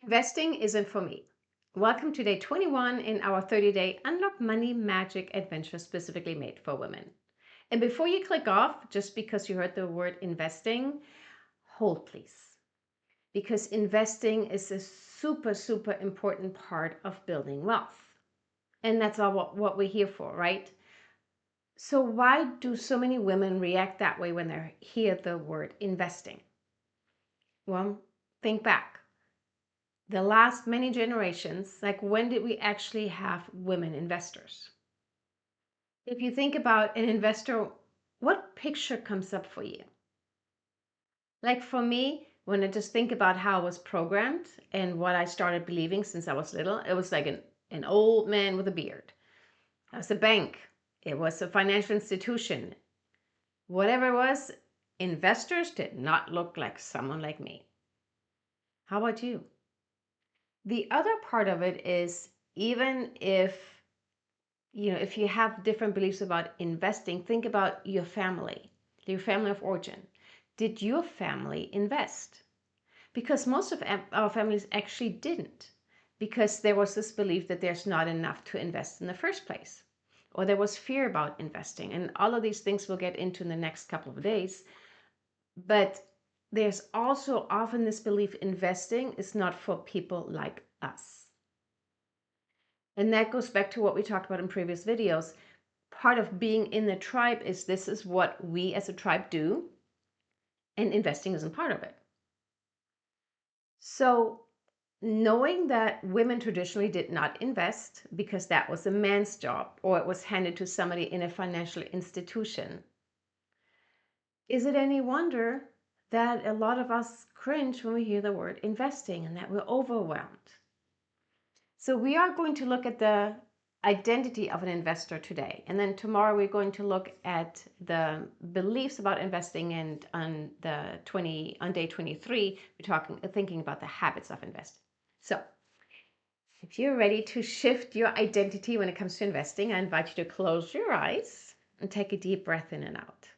Investing isn't for me. Welcome to day 21 in our 30-day Unlock Money Magic adventure specifically made for women. And before you click off, just because you heard the word investing, hold please. Because investing is a super, super important part of building wealth. And that's all what we're here for, right? So why do so many women react that way when they hear the word investing? Well, think back. The last many generations, like when did we actually have women investors? If you think about an investor, what picture comes up for you? Like for me, when I just think about how I was programmed and what I started believing since I was little, it was like an old man with a beard. It was a bank. It was a financial institution. Whatever it was, investors did not look like someone like me. How about you? The other part of it is even if you have different beliefs about investing, think about your family of origin. Did your family invest? Because most of our families actually didn't, because there was this belief that there's not enough to invest in the first place, or there was fear about investing. And all of these things we'll get into in the next couple of days. But there's also often this belief investing is not for people like us. And that goes back to what we talked about in previous videos. Part of being in the tribe is this is what we as a tribe do, and investing isn't part of it. So knowing that women traditionally did not invest because that was a man's job or it was handed to somebody in a financial institution, is it any wonder that a lot of us cringe when we hear the word investing and that we're overwhelmed? So we are going to look at the identity of an investor today. And then tomorrow we're going to look at the beliefs about investing, and on day 23, thinking about the habits of investing. So if you're ready to shift your identity when it comes to investing, I invite you to close your eyes and take a deep breath in and out.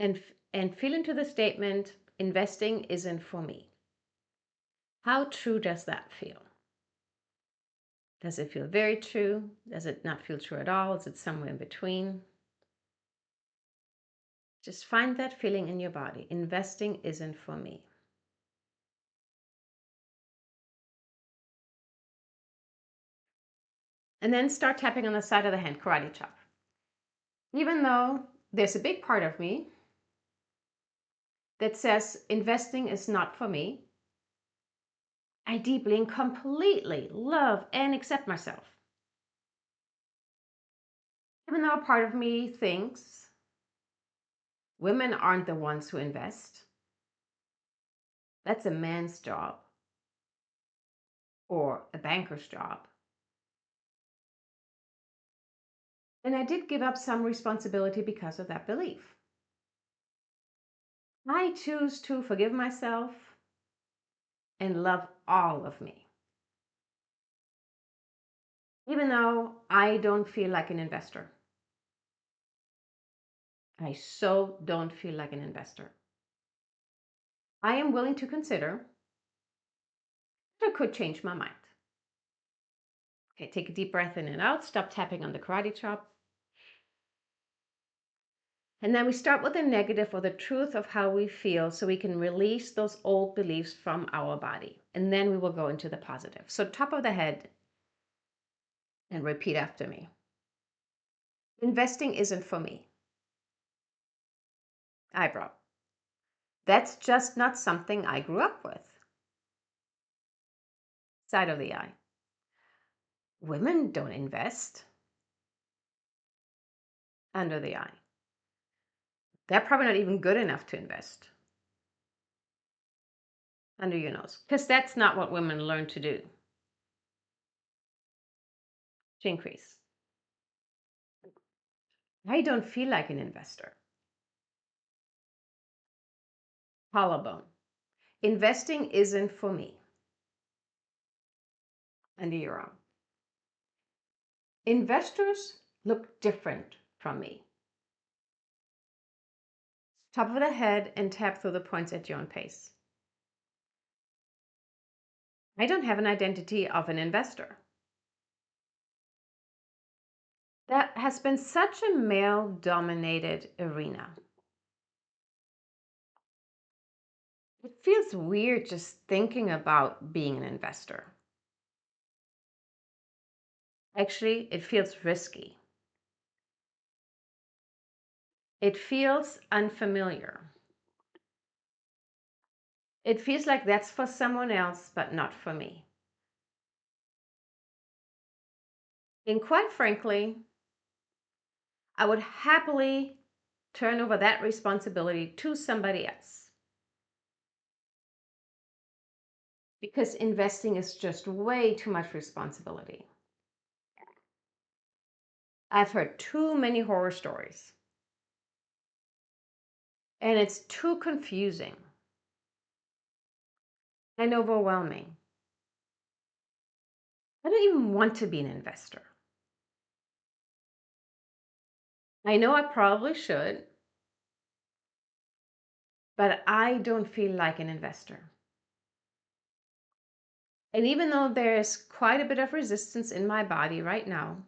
And feel into the statement, investing isn't for me. How true does that feel? Does it feel very true? Does it not feel true at all? Is it somewhere in between? Just find that feeling in your body. Investing isn't for me. And then start tapping on the side of the hand, karate chop. Even though there's a big part of me that says investing is not for me, I deeply and completely love and accept myself. Even though a part of me thinks women aren't the ones who invest, that's a man's job or a banker's job. And I did give up some responsibility because of that belief. I choose to forgive myself and love all of me. Even though I don't feel like an investor. I so don't feel like an investor. I am willing to consider that I could change my mind. Okay, take a deep breath in and out. Stop tapping on the karate chop. And then we start with the negative or the truth of how we feel so we can release those old beliefs from our body. And then we will go into the positive. So top of the head and repeat after me. Investing isn't for me. Eyebrow. That's just not something I grew up with. Side of the eye. Women don't invest. Under the eye. They're probably not even good enough to invest. Under your nose. Because that's not what women learn to do. Chin crease. I don't feel like an investor. Collarbone. Investing isn't for me. Under your arm. Investors look different from me. top of the head and tap through the points at your own pace. I don't have an identity of an investor. That has been such a male-dominated arena. It feels weird just thinking about being an investor. Actually, it feels risky. It feels unfamiliar. It feels like that's for someone else, but not for me. And quite frankly, I would happily turn over that responsibility to somebody else. Because investing is just way too much responsibility. I've heard too many horror stories. And it's too confusing and overwhelming. I don't even want to be an investor. I know I probably should, but I don't feel like an investor. And even though there's quite a bit of resistance in my body right now,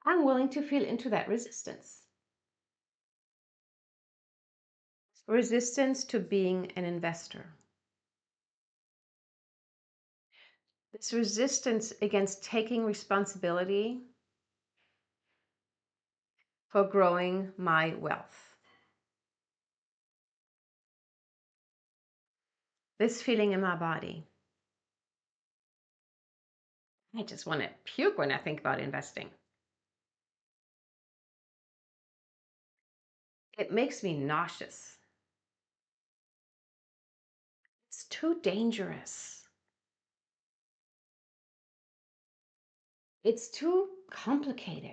I'm willing to feel into that resistance. Resistance to being an investor. This resistance against taking responsibility for growing my wealth. This feeling in my body. I just want to puke when I think about investing. It makes me nauseous. It's too dangerous. It's too complicated.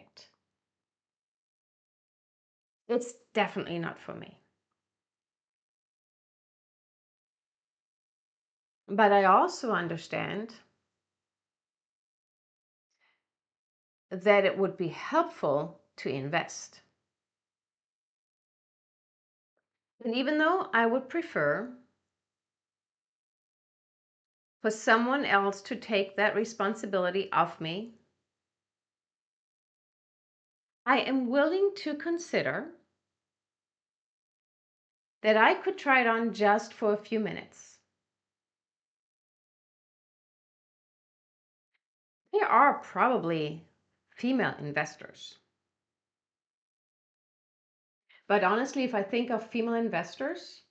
It's definitely not for me. But I also understand that it would be helpful to invest. And even though I would prefer for someone else to take that responsibility off me, I am willing to consider that I could try it on just for a few minutes. There are probably female investors. But honestly, if I think of female investors,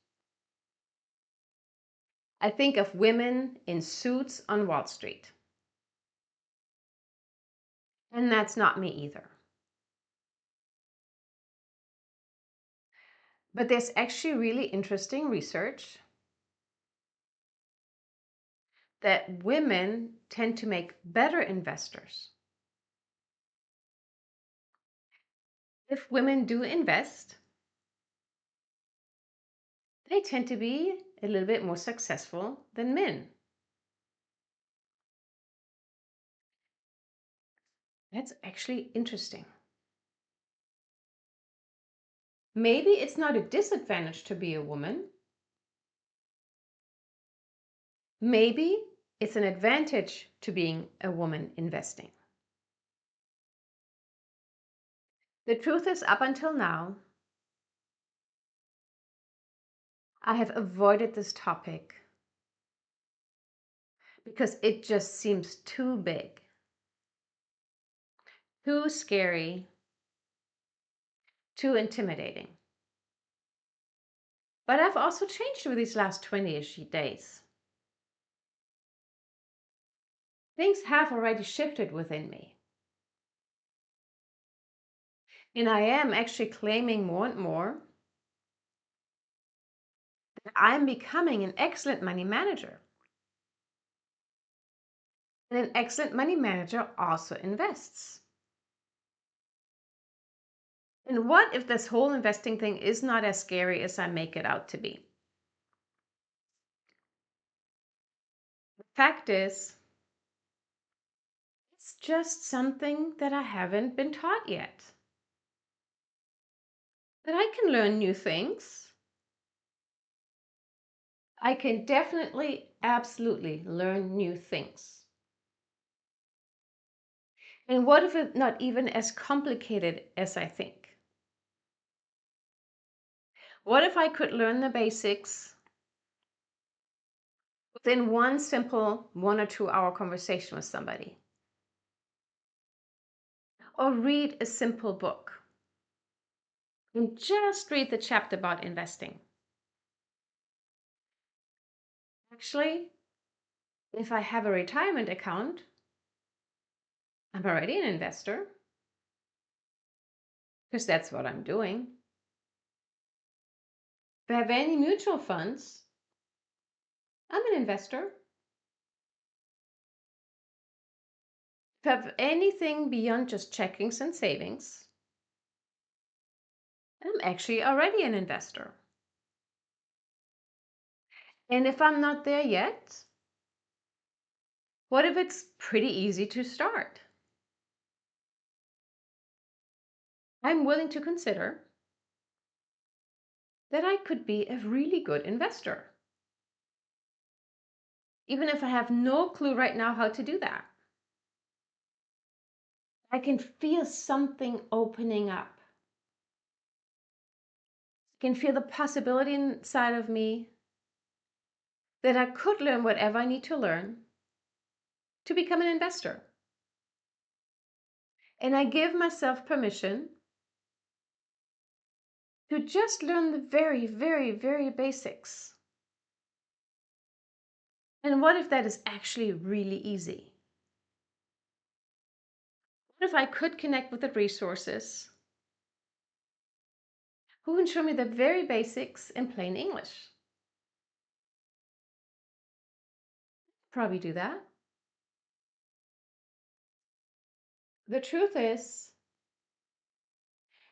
I think of women in suits on Wall Street. And that's not me either. But there's actually really interesting research that women tend to make better investors. If women do invest, they tend to be a little bit more successful than men. That's actually interesting. Maybe it's not a disadvantage to be a woman. Maybe it's an advantage to being a woman investing. The truth is, up until now, I have avoided this topic because it just seems too big, too scary, too intimidating. But I've also changed over these last 20-ish days. Things have already shifted within me. And I am actually claiming more and more that I'm becoming an excellent money manager. And an excellent money manager also invests. And what if this whole investing thing is not as scary as I make it out to be? The fact is, it's just something that I haven't been taught yet. that I can learn new things. I can definitely, absolutely learn new things. And what if it's not even as complicated as I think? What if I could learn the basics within one simple 1 or 2 hour conversation with somebody? Or read a simple book and just read the chapter about investing. Actually, if I have a retirement account, I'm already an investor because that's what I'm doing. If I have any mutual funds, I'm an investor. If I have anything beyond just checkings and savings, I'm actually already an investor. And if I'm not there yet, what if it's pretty easy to start? I'm willing to consider that I could be a really good investor, even if I have no clue right now how to do that. I can feel something opening up. I can feel the possibility inside of me that I could learn whatever I need to learn to become an investor. And I give myself permission to just learn the very, very, very basics. And what if that is actually really easy? What if I could connect with the resources who can show me the very basics in plain English? Probably do that. The truth is,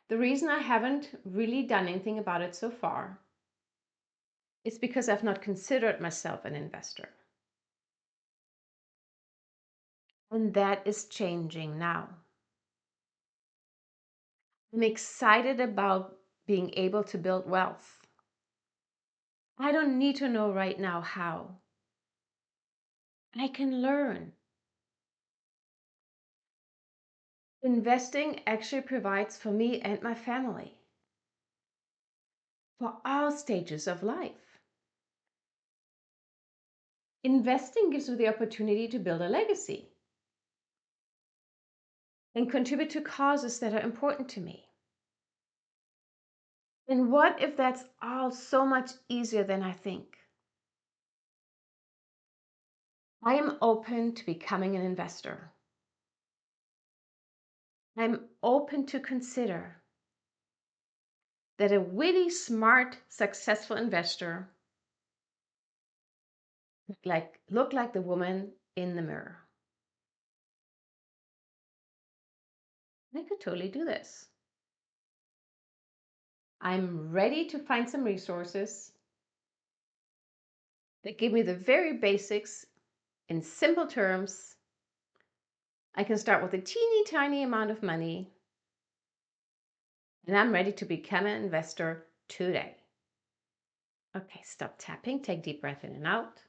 the reason I haven't really done anything about it so far is because I've not considered myself an investor. And that is changing now. I'm excited about being able to build wealth. I don't need to know right now how. I can learn. Investing actually provides for me and my family for all stages of life. Investing gives me the opportunity to build a legacy and contribute to causes that are important to me. And what if that's all so much easier than I think? I am open to becoming an investor. I'm open to consider that a witty, smart, successful investor look like the woman in the mirror. I could totally do this. I'm ready to find some resources that give me the very basics in simple terms. I can start with a teeny tiny amount of money, and I'm ready to become an investor today. Okay, stop tapping. Take deep breath in and out.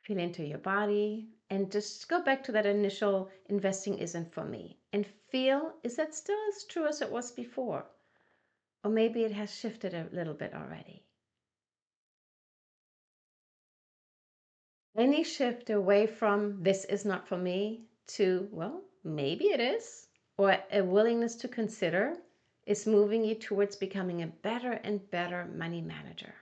Feel into your body and just go back to that initial investing isn't for me and feel, is that still as true as it was before? Or maybe it has shifted a little bit already. Any shift away from this is not for me to, well, maybe it is, or a willingness to consider is moving you towards becoming a better and better money manager.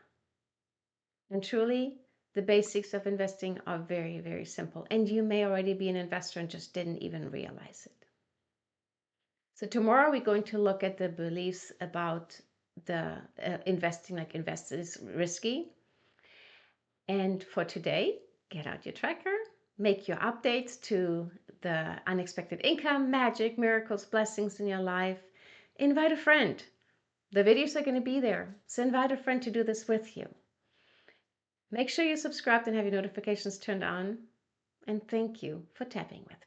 And truly, the basics of investing are very, very simple. And you may already be an investor and just didn't even realize it. So tomorrow we're going to look at the beliefs about the investing, like invest is risky. And for today, get out your tracker, make your updates to the unexpected income, magic, miracles, blessings in your life. Invite a friend. The videos are going to be there. So invite a friend to do this with you. Make sure you're subscribed and have your notifications turned on. And thank you for tapping with me.